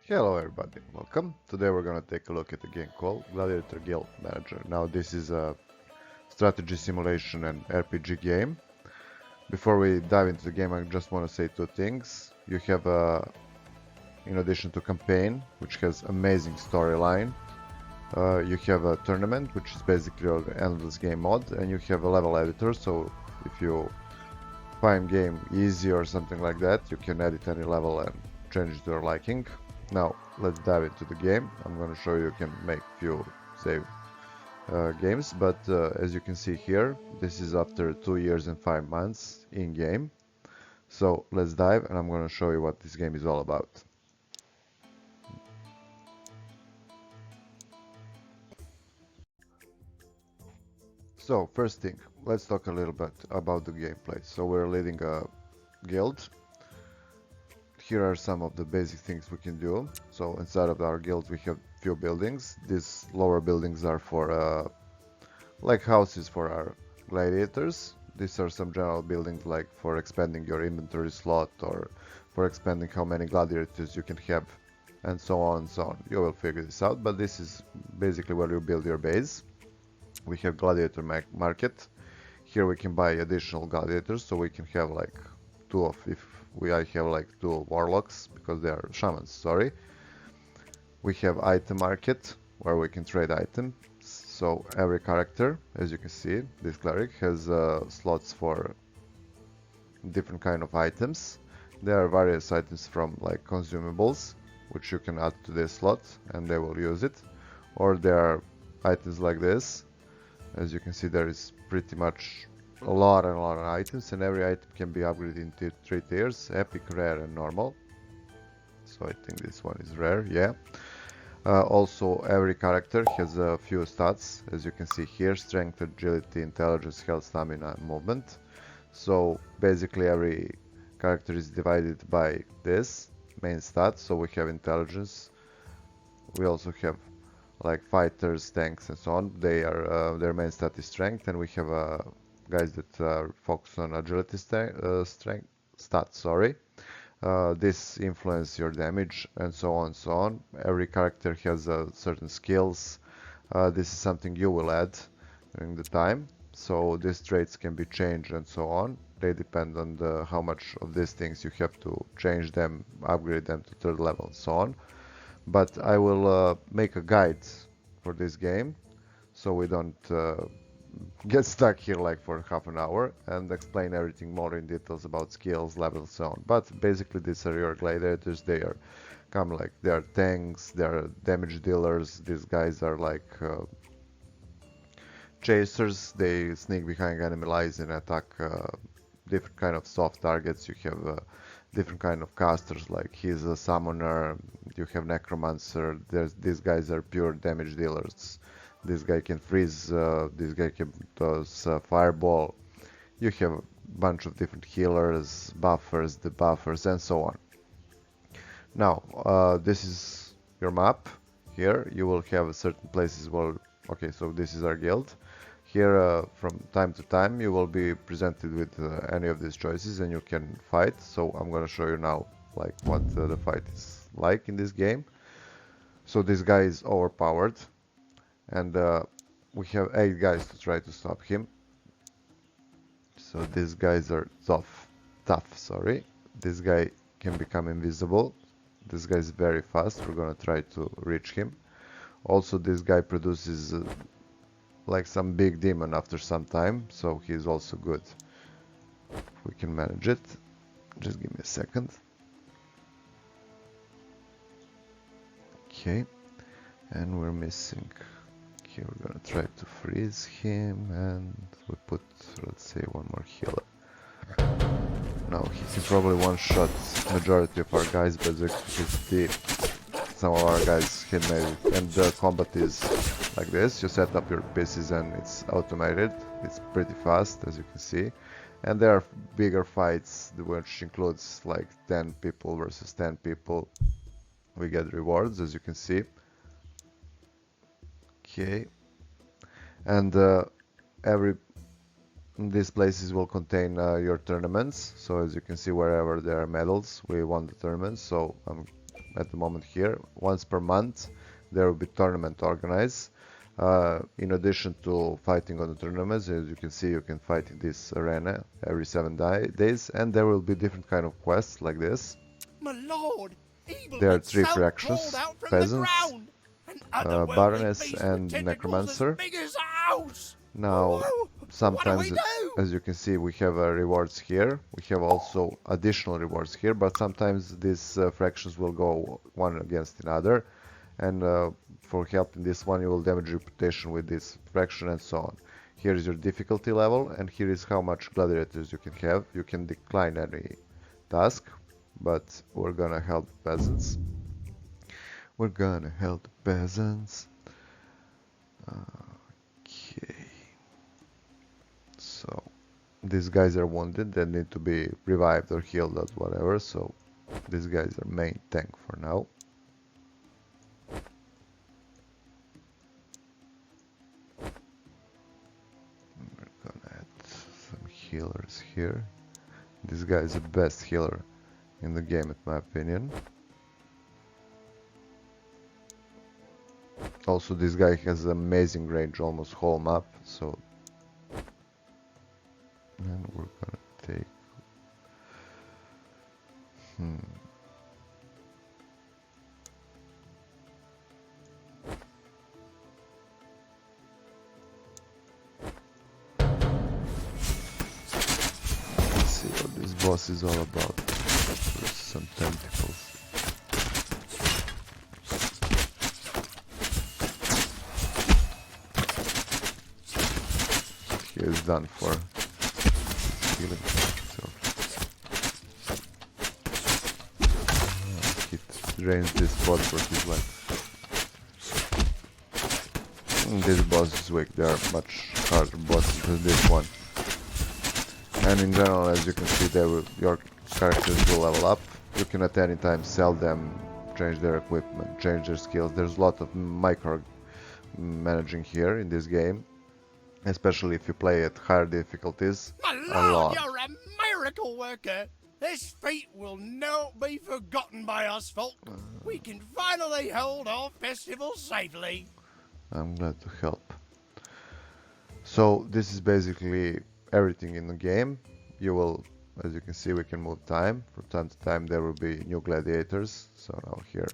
Hello everybody, welcome. Today we're gonna take a look at a game called Gladiator Guild Manager. Now this is a strategy simulation and RPG game. Before we dive into the game, I just want to say two things. You have in addition to campaign, which has amazing storyline, you have a tournament, which is basically an endless game mode, and you have a level editor, so if you find game easy or something like that, you can edit any level and change it to your liking. Now let's dive into the game. I'm going to show you can make few save games, but as you can see here, this is after 2 years and 5 months in game. So let's dive, and I'm going to show you what this game is all about. So first thing, let's talk a little bit about the gameplay. So we're leading a guild. Here are some of the basic things we can do. So inside of our guild we have few buildings. These lower buildings are for like houses for our gladiators. These are some general buildings like for expanding your inventory slot or for expanding how many gladiators you can have, and so on and so on. You will figure this out, but this is basically where you build your base. We have gladiator market. Here we can buy additional gladiators, so we can have like I have like 2 warlocks because they are shamans, sorry. We have item market where we can trade items. So every character, as you can see, this cleric has slots for different kind of items. There are various items from like consumables, which you can add to this slot and they will use it. Or there are items like this. As you can see, there is pretty much a lot of items, and every item can be upgraded into 3 tiers: epic, rare, and normal. So I think this one is rare, yeah. Also, every character has a few stats, as you can see here: strength, agility, intelligence, health, stamina, and movement. So basically every character is divided by this main stats. So we have intelligence, we also have like fighters, tanks, and so on. They are their main stat is strength, and we have guys that focus on agility strength stats. Sorry, this influence your damage, and so on, so on. Every character has certain skills. This is something you will add during the time. So these traits can be changed, and so on. They depend on how much of these things you have to change them, upgrade them to 3rd level, and so on. But I will make a guide for this game, so we don't get stuck here like for half an hour and explain everything more in details about skills, levels, so on. But basically these are your gladiators. They are they are tanks, they are damage dealers. These guys are like chasers. They sneak behind enemy lines and attack different kind of soft targets. You have different kind of casters, like he's a summoner. You have necromancer. These guys are pure damage dealers. This guy can freeze. This guy can does fireball. You have a bunch of different healers, buffers, debuffers, and so on. Now this is your map. Here you will have certain places where, okay, so this is our guild. Here from time to time you will be presented with any of these choices and you can fight. So I'm gonna show you now like what the fight is like in this game. So this guy is overpowered, and we have 8 guys to try to stop him. So these guys are tough, sorry. This guy can become invisible. This guy is very fast. We're gonna try to reach him. Also this guy produces like some big demon after some time, so he's also good. We can manage it. Just give me a second. Okay, and we're missing. Okay, we're gonna try to freeze him, and we put, let's say, one more healer. Now he can probably one-shot majority of our guys, but as you can see, some of our guys can maybe, and the combat is like this. You set up your pieces and it's automated. It's pretty fast, as you can see. And there are bigger fights, which includes like 10 people versus 10 people. We get rewards, as you can see. Okay. And these places will contain your tournaments. So as you can see, wherever there are medals, we won the tournament. So I'm at the moment here. Once per month there will be tournament organized. In addition to fighting on the tournaments, as you can see, you can fight in this arena every 7 days, and there will be different kind of quests like this. My lord, There are 3 fractions: peasants, baroness, and necromancer. Now, sometimes, as you can see, we have rewards here. We have also additional rewards here, but sometimes these fractions will go one against another. And for helping this one, you will damage reputation with this fraction and so on. Here is your difficulty level, and here is how much gladiators you can have. You can decline any task, but we're gonna help the peasants. We're gonna help the peasants. Okay. So, these guys are wounded. They need to be revived or healed or whatever. So, these guys are main tank for now. We're gonna add some healers here. This guy is the best healer in the game, in my opinion. Also, this guy has amazing range, almost whole map. So, and we're gonna take. Let's see what this boss is all about. There's some tentacles. He is done for. Healing himself. He drains this spot for his life. This boss is weak. There are much harder bosses than this one. And in general, as you can see, your characters will level up. You can at any time sell them, change their equipment, change their skills. There's a lot of micro managing here in this game. Especially if you play at higher difficulties. My lord, you're a miracle worker. This feat will not be forgotten by us folk. We can finally hold our festival safely. I'm glad to help. So this is basically everything in the game. You will, as you can see, we can move time. From time to time there will be new gladiators. So now here,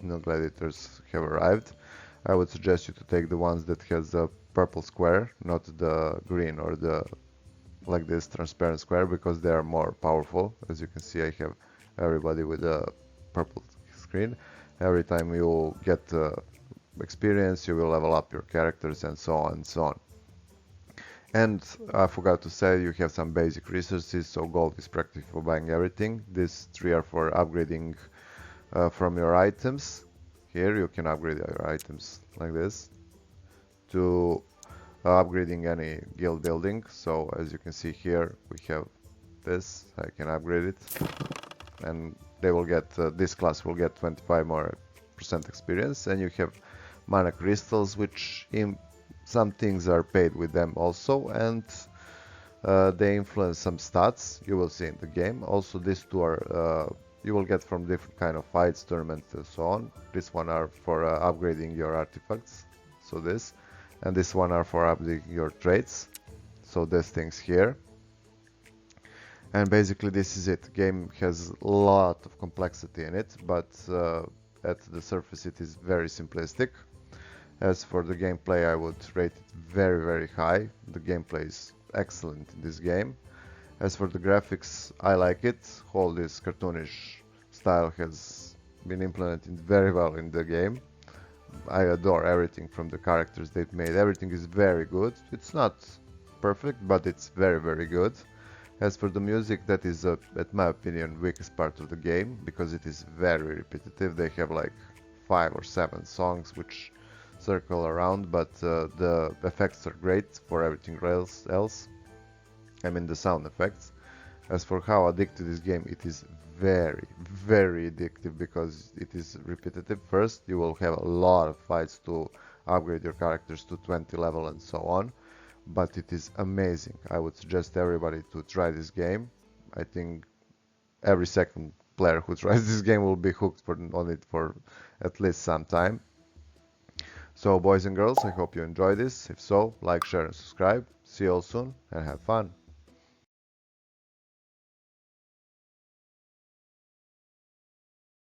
new gladiators have arrived. I would suggest you to take the ones that has a purple square, not the green or the like this transparent square, because they are more powerful. As you can see, I have everybody with a purple screen. Every time you get experience, you will level up your characters and so on and so on. And I forgot to say, you have some basic resources, so gold is practically for buying everything. These 3 are for upgrading from your items. Here you can upgrade your items like this to upgrading any guild building. So as you can see here, we have this. I can upgrade it, and they will get this class will get 25% more experience. And you have mana crystals, which in some things are paid with them also, and they influence some stats you will see in the game. Also, these 2 are you will get from different kind of fights, tournaments, and so on. This one are for upgrading your artifacts, so this, and this one are for upgrading your traits, so these things here. And basically this is it. The game has a lot of complexity in it, but at the surface it is very simplistic. As for the gameplay, I would rate it very, very high. The gameplay is excellent in this game. As for the graphics, I like it. All this cartoonish style has been implemented very well in the game. I adore everything from the characters they've made. Everything is very good. It's not perfect, but it's very, very good. As for the music, that is, at my opinion, weakest part of the game, because it is very repetitive. They have like 5 or 7 songs which circle around, but the effects are great for everything else. I mean the sound effects. As for how addictive this game, it is very, very addictive because it is repetitive. First, you will have a lot of fights to upgrade your characters to 20 level and so on, but it is amazing. I would suggest everybody to try this game. I think every second player who tries this game will be hooked on it for at least some time. So boys and girls, I hope you enjoyed this. If so, like, share and subscribe. See you all soon and have fun.